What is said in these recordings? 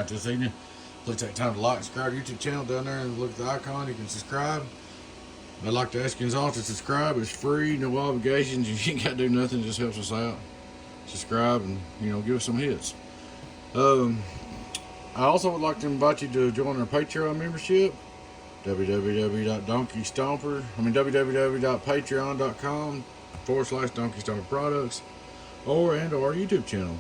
watch this evening. Please take time to like and subscribe to our YouTube channel down there and look at the icon. You can subscribe. I'd like to ask you all to subscribe. It's free, no obligations. You ain't got to do nothing. It just helps us out. Subscribe and, you know, give us some hits. I also would like to invite you to join our Patreon membership. www.donkeystomperproducts and our YouTube channel.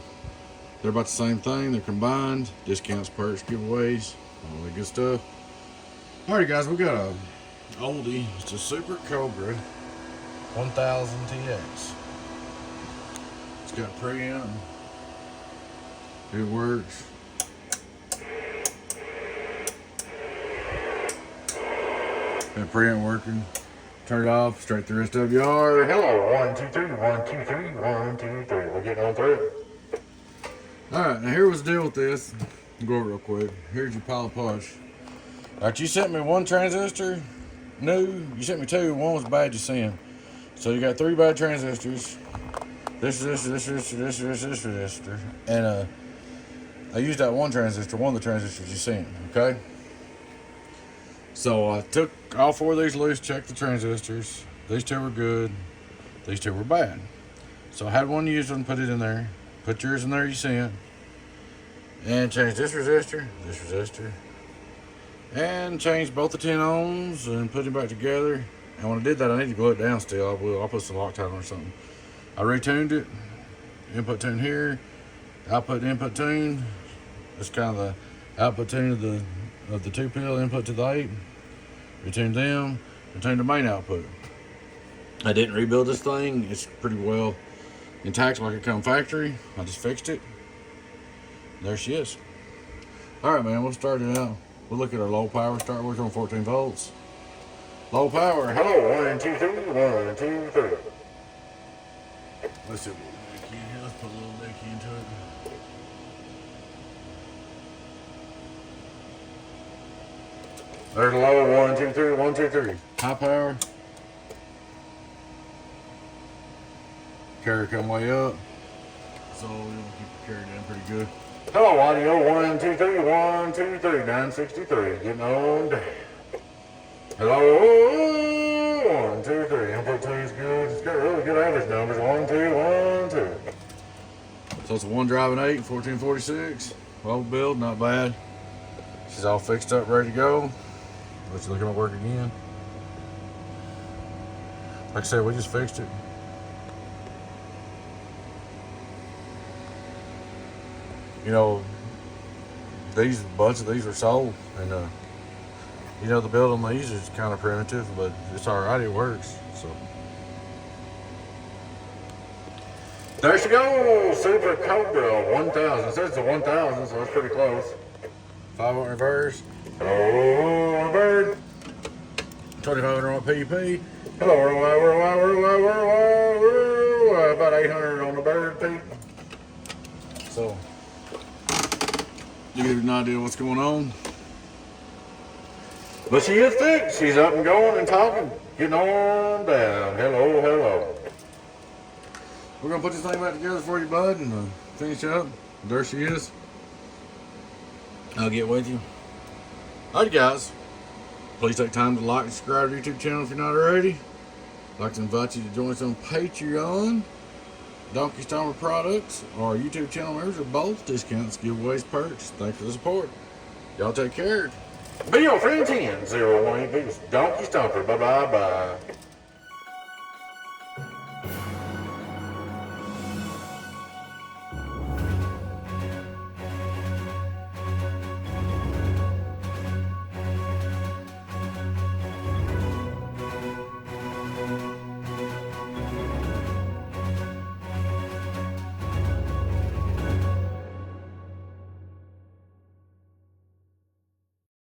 They're about the same thing. They're combined. Discounts, perks, giveaways, all that good stuff. Alright guys, we got a oldie. It's a Super Cobra 1000TX. It's got preamp. It works. That preamp working. Turn it off, straight through SWR. Hello, 1, 2, 3, 1, 2, 3, 1, 2, 3. We're getting on through. Alright, now here was the deal with this. Go over it real quick. Here's your pile of parts. Alright, you sent me one transistor, new. You sent me two, one was bad you sent. So you got 3 bad transistors. This. And I used that one transistor, one of the transistors you sent, okay? So I took all 4 of these loose, checked the transistors. These 2 were good, these 2 were bad. So I had one used and put it in there. Put yours in there you sent. And changed this resistor, and changed both the 10 ohms and put them back together. And when I did that, I need to glue it down still. I'll put some Loctite on or something. I retuned it. Input tune here, output input tune. It's kind of the output tune of the 2-pin input to the 8. Retuned them, retuned the main output. I didn't rebuild this thing. It's pretty well intact like it come factory. I just fixed it. There she is. Alright man, we'll start it out. We'll look at our low power. Start working on 14 volts. Low power. Hello, 1, 2, 3, 1, 2, 3. Let's see what we can here. Let's put a little dicky into it. There's low, 1, 2, 3, 1, 2, 3. High power. Carrier come way up. So we'll keep the carrier down pretty good. Hello, audio, 1, 2, 3, 1, 2, 3, 963. Getting on down. Hello, 1, 2, 3. Input 2 is good. It's got really good average numbers. 1, 2, 1, 2. So it's a 1 driving 8, 1446. Old build, not bad. She's all fixed up, ready to go. Let's look at my work again. Like I said, we just fixed it. You know, a bunch of these are sold, and you know, the build on these is kind of primitive, but it's alright, it works. So there she goes, Super Cobra 1000. It says it's a 1000, so it's pretty close. 5-volt reverse. Hello, bird. 2500 on PUP. Hello, worldwide. About 800 on the bird, Pete. So you give you an idea of what's going on. But she is fixed. She's up and going and talking. Getting on down. Hello. We're going to put this thing back together for you, bud, and finish up. There she is. I'll get with you. Alright, guys. Please take time to like and subscribe to our YouTube channel if you're not already. I'd like to invite you to join us on Patreon. Donkey Stomper Products, our YouTube channel members are both discounts, giveaways, perks. Thanks for the support. Y'all take care. Be your friend 10-018 Donkey Stomper. Bye.